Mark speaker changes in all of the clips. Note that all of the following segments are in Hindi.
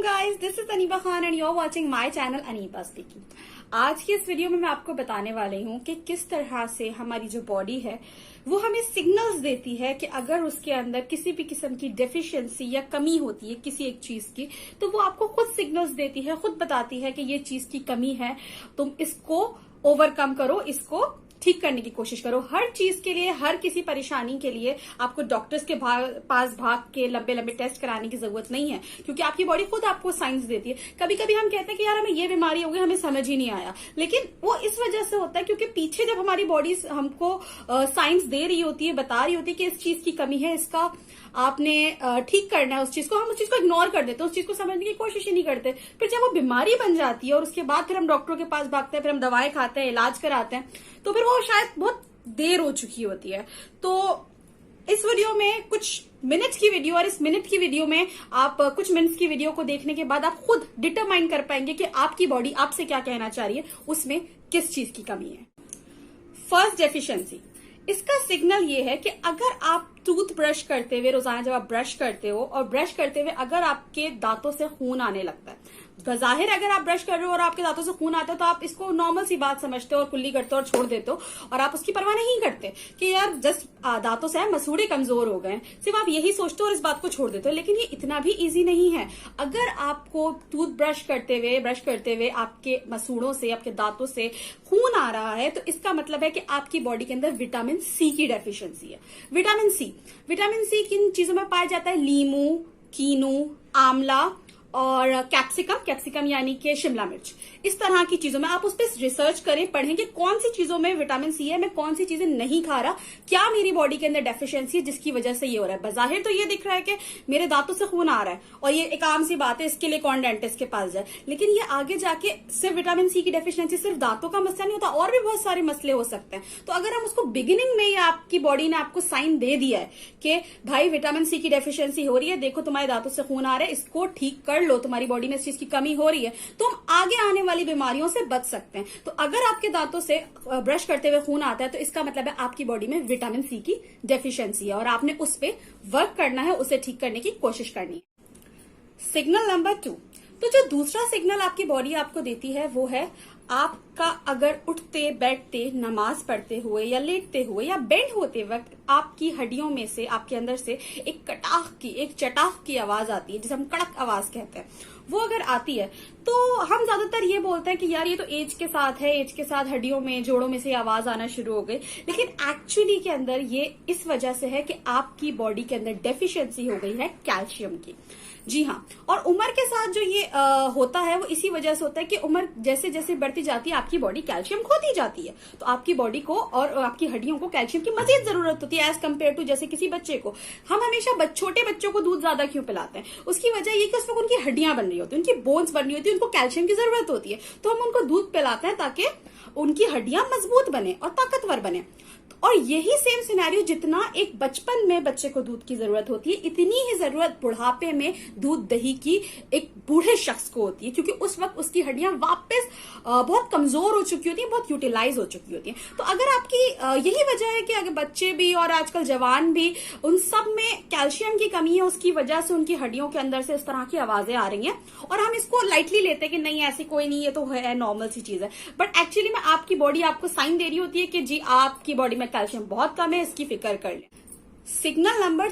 Speaker 1: guys, this is Aniba Khan and you're watching my channel Aniba Speaking। आज की इस वीडियो में मैं आपको बताने वाली हूँ कि किस तरह से हमारी जो बॉडी है वो हमें सिग्नल्स देती है कि अगर उसके अंदर किसी भी किस्म की डेफिशिएंसी या कमी होती है किसी एक चीज की, तो वो आपको खुद सिग्नल्स देती है, खुद बताती है कि ये चीज की कमी है, तुम इसको ओवरकम करो, इसको ठीक करने की कोशिश करो। हर चीज के लिए, हर किसी परेशानी के लिए आपको डॉक्टर्स के पास भाग के लंबे लंबे टेस्ट कराने की जरूरत नहीं है, क्योंकि आपकी बॉडी खुद आपको साइंस देती है। कभी कभी हम कहते हैं कि यार हमें ये बीमारी हो गई, हमें समझ ही नहीं आया, लेकिन वो इस वजह से होता है क्योंकि पीछे जब हमारी बॉडी हमको साइंस दे रही होती है, बता रही होती है कि इस चीज की कमी है, इसका आपने ठीक करना है उस चीज को, हम उस चीज को इग्नोर कर देते हैं, उस चीज को समझने की कोशिश ही नहीं करते। फिर जब वो बीमारी बन जाती है और उसके बाद फिर हम डॉक्टरों के पास भागते हैं, फिर हम दवाएं खाते हैं, इलाज कराते हैं, तो फिर वो शायद बहुत देर हो चुकी होती है। तो इस वीडियो में कुछ मिनट्स की वीडियो, और इस मिनट की वीडियो में आप कुछ मिनट्स की वीडियो को देखने के बाद आप खुद डिटरमाइन कर पाएंगे कि आपकी बॉडी आपसे क्या कहना चाह रही है, उसमें किस चीज की कमी है। First, deficiency. इसका सिग्नल ये है कि अगर आप टूथ ब्रश करते हुए, रोजाना जब आप ब्रश करते हो और ब्रश करते हुए अगर आपके दांतों से खून आने लगता है, बज़ाहिर अगर आप ब्रश कर रहे हो और आपके दांतों से खून आता है तो आप इसको नॉर्मल सी बात समझते हो और कुल्ली करते हो और छोड़ देते हो, और आप उसकी परवाह नहीं करते कि यार जस्ट दांतों से मसूड़े कमजोर हो गए, सिर्फ आप यही सोचते हो और इस बात को छोड़ देते हो। लेकिन ये इतना भी इजी नहीं है। अगर आपको टूथ ब्रश करते हुए आपके मसूड़ों से, आपके दांतों से खून आ रहा है, तो इसका मतलब है कि आपकी बॉडी के अंदर विटामिन सी की डेफिशिएंसी है। विटामिन सी किन चीजों में पाया जाता है? लीमू, कीनू, आंवला और कैप्सिकम यानी कि शिमला मिर्च, इस तरह की चीजों में आप उस पर रिसर्च करें, पढ़ें कि कौन सी चीजों में विटामिन सी है, मैं कौन सी चीजें नहीं खा रहा, क्या मेरी बॉडी के अंदर डेफिशिएंसी है जिसकी वजह से ये हो रहा है। बज़ाहिर तो ये दिख रहा है कि मेरे दांतों से खून आ रहा है और ये एक आम सी बात है, इसके लिए कौन डेंटिस्ट के पास जाए, लेकिन ये आगे जाके सिर्फ विटामिन सी की डेफिशिएंसी सिर्फ दांतों का मसला नहीं होता, और भी बहुत सारे मसले हो सकते हैं। तो अगर हम उसको बिगिनिंग में ही आपकी बॉडी ने आपको साइन दे दिया है कि भाई विटामिन सी की डेफिशिएंसी हो रही है, देखो तुम्हारे दांतों से खून आ रहा है, इसको ठीक कर लो, तुम्हारी बॉडी में इस चीज की कमी हो रही है, तो हम आगे आने वाली बीमारियों से बच सकते हैं। तो अगर आपके दांतों से ब्रश करते हुए खून आता है तो इसका मतलब है आपकी बॉडी में विटामिन सी की डेफिशिएंसी है और आपने उस पर वर्क करना है, उसे ठीक करने की कोशिश करनी है। Signal number 2। तो जो दूसरा सिग्नल आपकी बॉडी आपको देती है वो है आपका अगर उठते बैठते, नमाज पढ़ते हुए या लेटते हुए या बेंड होते वक्त आपकी हड्डियों में से, आपके अंदर से एक चटाख की आवाज आती है, जिसे हम कड़क आवाज कहते हैं, वो अगर आती है तो हम ज्यादातर ये बोलते हैं कि यार ये तो एज के साथ है, एज के साथ हड्डियों में, जोड़ों में से आवाज आना शुरू हो गई, लेकिन एक्चुअली के अंदर ये इस वजह से है कि आपकी बॉडी के अंदर डेफिशिएंसी हो गई है कैल्शियम की। जी हाँ, और उम्र के साथ जो ये होता है वो इसी वजह से होता है कि उम्र जैसे जैसे बढ़ती जाती है आपकी बॉडी कैल्शियम खोती जाती है, तो आपकी बॉडी को और आपकी हड्डियों को कैल्शियम की मजीद जरूरत होती है एज कम्पेयर टू जैसे किसी बच्चे को। हम हमेशा छोटे बच्चों को दूध ज्यादा क्यों पिलाते हैं? उसकी वजह ये कि उस वक्त उनकी हड्डियां बन रही होती है, उनकी बोन्स बन रही होती है, उनको कैल्शियम की जरूरत होती है, तो हम उनको दूध पिलाते हैं ताकि उनकी हड्डियां मजबूत बने और ताकतवर बने। और यही सेम सिनेरियो, जितना एक बचपन में बच्चे को दूध की जरूरत होती है, इतनी ही जरूरत बुढ़ापे में दूध दही की एक बूढ़े शख्स को होती है, क्योंकि उस वक्त उसकी हड्डियां वापस बहुत कमजोर हो चुकी होती हैं, बहुत यूटिलाइज हो चुकी होती हैं। तो अगर आपकी यही वजह है कि अगर बच्चे भी और आजकल जवान भी, उन सब में कैल्शियम की कमी है, उसकी वजह से उनकी हड्डियों के अंदर से इस तरह की आवाजें आ रही हैं, और हम इसको लाइटली लेते हैं कि नहीं ऐसी कोई नहीं, ये तो है, नॉर्मल सी चीज है। बट एक्चुअली में आपकी बॉडी आपको साइन दे रही होती है कि जी आपकी बॉडी में कैल्शियम बहुत कम है, इसकी फिक्र कर लें। सिग्नल नंबर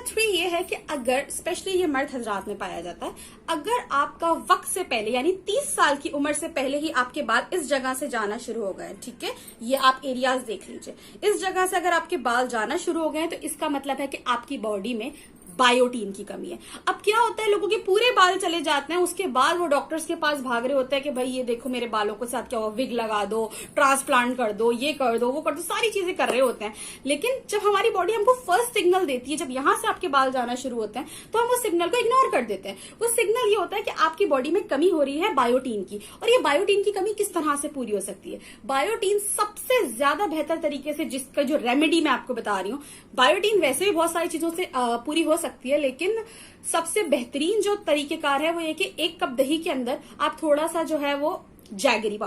Speaker 1: 3 ये है कि अगर, स्पेशली ये मर्द हजरात में पाया जाता है, अगर आपका वक्त से पहले यानी 30 साल की उम्र से पहले ही आपके बाल इस जगह से जाना शुरू हो गए, ठीक है, ये आप एरियाज देख लीजिए, इस जगह से अगर आपके बाल जाना शुरू हो गए तो इसका मतलब है कि आपकी बॉडी में बायोटीन की कमी है। अब क्या होता है, लोगों के पूरे बाल चले जाते हैं, उसके बाद वो डॉक्टर्स के पास भाग रहे होते हैं कि भाई ये देखो मेरे बालों के साथ क्या हुआ, विग लगा दो, ट्रांसप्लांट कर दो, ये कर दो, वो कर दो, सारी चीजें कर रहे होते हैं। लेकिन जब हमारी बॉडी हमको फर्स्ट सिग्नल देती है, जब यहां से आपके बाल जाना शुरू होते हैं, तो हम उस सिग्नल को इग्नोर कर देते हैं। वो सिग्नल ये होता है कि आपकी बॉडी में कमी हो रही है बायोटीन की। और ये बायोटीन की कमी किस तरह से पूरी हो सकती है? बायोटीन सबसे ज्यादा बेहतर तरीके से, जिसका जो रेमेडी मैं आपको बता रही हूँ, बायोटीन वैसे भी बहुत सारी चीजों से पूरी हो सकती है, लेकिन सबसे बेहतरीन जो तरीकेकार है वो ये कि 1 कप दही के अंदर आप थोड़ा सा जो है वो जैगरी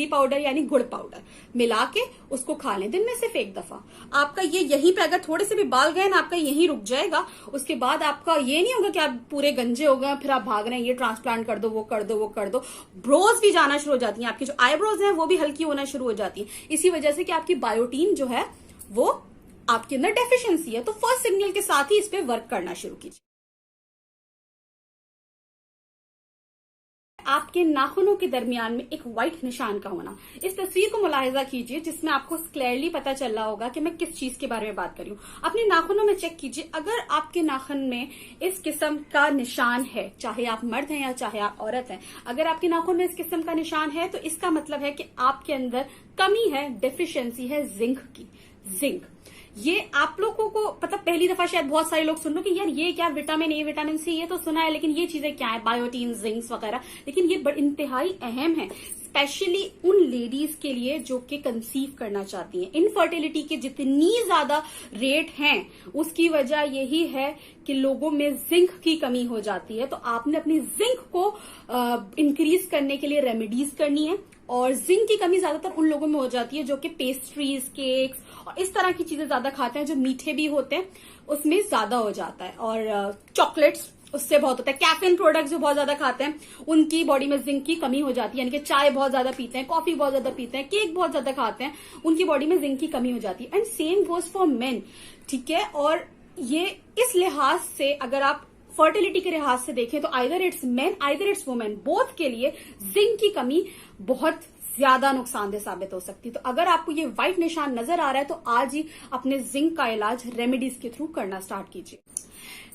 Speaker 1: पाउडर यानी गुड़ पाउडर मिला के उसको खा लें दिन में सिर्फ एक दफा। आपका ये यहीं पे अगर थोड़े से भी बाल गए ना, आपका यहीं रुक जाएगा। उसके बाद आपका ये नहीं होगा कि आप पूरे गंजे हो गए फिर आप भाग रहे हैं ये ट्रांसप्लांट कर दो, वो कर दो, वो कर दो। ब्रोज भी जाना शुरू हो जाती हैं, आपकी जो आईब्रोज है वो भी हल्की होना शुरू हो जाती है, इसी वजह से कि आपकी बायोटीन जो है वो आपके अंदर डेफिशिएंसी है। तो फर्स्ट सिग्नल के साथ ही इस पे वर्क करना शुरू कीजिए। आपके नाखूनों के दरमियान में एक व्हाइट निशान का होना। इस तस्वीर को मुलाहिजा कीजिए जिसमें आपको क्लियरली पता चल रहा होगा कि मैं किस चीज के बारे में बात कर रही हूँ। अपने नाखूनों में चेक कीजिए, अगर आपके नाखून में इस किस्म का निशान है, चाहे आप मर्द हैं या चाहे आप औरत हैं, अगर आपके नाखून में इस किस्म का निशान है तो इसका मतलब है कि आपके अंदर कमी है, डेफिशिएंसी है जिंक की। जिंक ये आप लोगों को मतलब पहली दफा शायद बहुत सारे लोग सुन लो कि यार ये क्या, विटामिन ए विटामिन सी ये तो सुना है, लेकिन ये चीजें क्या है, बायोटीन जिंक्स वगैरह, लेकिन ये इंतहाई अहम है स्पेशली उन लेडीज के लिए जो कि कंसीव करना चाहती हैं। इनफर्टिलिटी के जितनी ज्यादा रेट हैं उसकी वजह यही है कि लोगों में जिंक की कमी हो जाती है। तो आपने अपनी जिंक को इंक्रीज करने के लिए रेमेडीज करनी है। और जिंक की कमी ज्यादातर उन लोगों में हो जाती है जो कि पेस्ट्रीज, केक्स और इस तरह की चीजें ज्यादा खाते हैं, जो मीठे भी होते हैं उसमें ज्यादा हो जाता है। और चॉकलेट्स उससे बहुत होता है। कैफीन प्रोडक्ट्स जो बहुत ज्यादा खाते हैं उनकी बॉडी में जिंक की कमी हो जाती है, यानी कि चाय बहुत ज्यादा पीते हैं, कॉफी बहुत ज्यादा पीते हैं, केक बहुत ज्यादा खाते हैं, उनकी बॉडी में जिंक की कमी हो जाती है। And same goes for main, ठीक है। और ये इस लिहाज से अगर आप फर्टिलिटी के लिहाज से देखें तो either it's main either it's women, both के लिए जिंक की कमी बहुत ज्यादा नुकसानदेह साबित हो सकती है। तो अगर आपको ये व्हाइट निशान नजर आ रहा है तो आज ही अपने जिंक का इलाज रेमेडीज के थ्रू करना स्टार्ट कीजिए।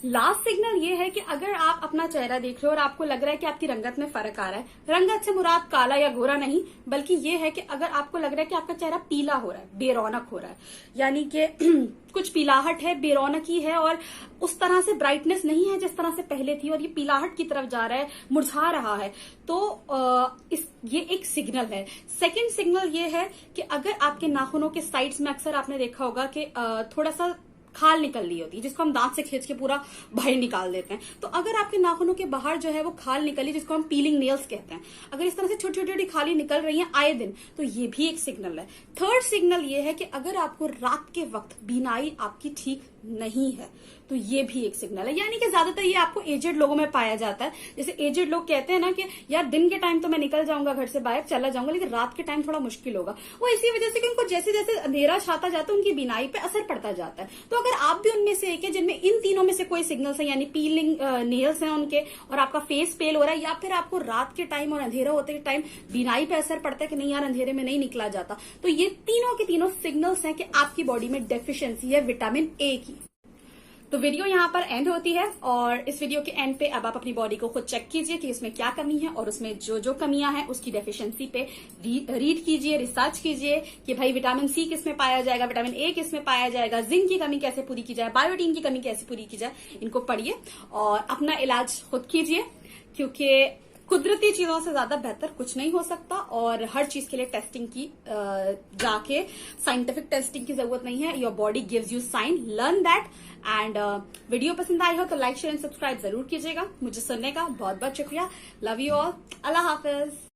Speaker 1: लास्ट सिग्नल ये है कि अगर आप अपना चेहरा देख रहे हो और आपको लग रहा है कि आपकी रंगत में फर्क आ रहा है, रंगत से मुराद काला या गोरा नहीं, बल्कि ये है कि अगर आपको लग रहा है कि आपका चेहरा पीला हो रहा है, बेरौनक हो रहा है, यानी कि कुछ पीलाहट है, बेरौनकी है और उस तरह से ब्राइटनेस नहीं है जिस तरह से पहले थी और ये पीलाहट की तरफ जा रहा है, मुरझा रहा है, तो ये एक सिग्नल है। सेकंड सिग्नल ये है कि अगर आपके नाखूनों के साइड्स में अक्सर आपने देखा होगा कि थोड़ा सा खाल निकल रही होती है, जिसको हम दांत से खींच के पूरा बाहर निकाल देते हैं। तो अगर आपके नाखूनों के बाहर जो है वो खाल निकली, जिसको हम पीलिंग नेल्स कहते हैं, अगर इस तरह से छोटी छोटी खाली निकल रही हैं आए दिन, तो ये भी एक सिग्नल है। थर्ड सिग्नल ये है कि अगर आपको रात के वक्त बीनाई आपकी ठीक नहीं है तो ये भी एक सिग्नल है, यानी कि ज्यादातर ये आपको एजेड लोगों में पाया जाता है। जैसे एजेड लोग कहते हैं ना कि यार दिन के टाइम तो मैं निकल जाऊंगा, घर से बाहर चला जाऊंगा, लेकिन रात के टाइम थोड़ा मुश्किल होगा। वो इसी वजह से कि उनको जैसे जैसे अंधेरा छाता जाता है उनकी बीनाई पे असर पड़ता जाता है। तो अगर आप भी उनमें से एक है जिनमें इन तीनों में से कोई सिग्नल्स है, यानी पीलिंग नेल्स हैं उनके और आपका फेस पेल हो रहा है, या फिर आपको रात के टाइम और अंधेरा होते के टाइम बीनाई पे असर पड़ता है कि नहीं यार अंधेरे में नहीं निकला जाता, तो ये तीनों के तीनों सिग्नल्स हैं कि आपकी बॉडी में डेफिशिएंसी है विटामिन ए की। तो वीडियो यहाँ पर एंड होती है और इस वीडियो के एंड पे अब आप अपनी बॉडी को खुद चेक कीजिए कि उसमें क्या कमी है और उसमें जो जो कमियां हैं उसकी डेफिशिएंसी पे रीड कीजिए, रिसर्च कीजिए कि भाई विटामिन सी किस में पाया जाएगा, विटामिन ए किस में पाया जाएगा, जिंक की कमी कैसे पूरी की जाए, बायोटीन की कमी कैसे पूरी की जाए। इनको पढ़िए और अपना इलाज खुद कीजिए, क्योंकि कुदरती चीजों से ज्यादा बेहतर कुछ नहीं हो सकता और हर चीज के लिए टेस्टिंग की जाके साइंटिफिक टेस्टिंग की जरूरत नहीं है। Your body gives you sign, learn that. And video पसंद आई हो तो लाइक शेयर एंड सब्सक्राइब जरूर कीजिएगा। मुझे सुनने का बहुत बहुत शुक्रिया। Love you all. Allah Hafiz.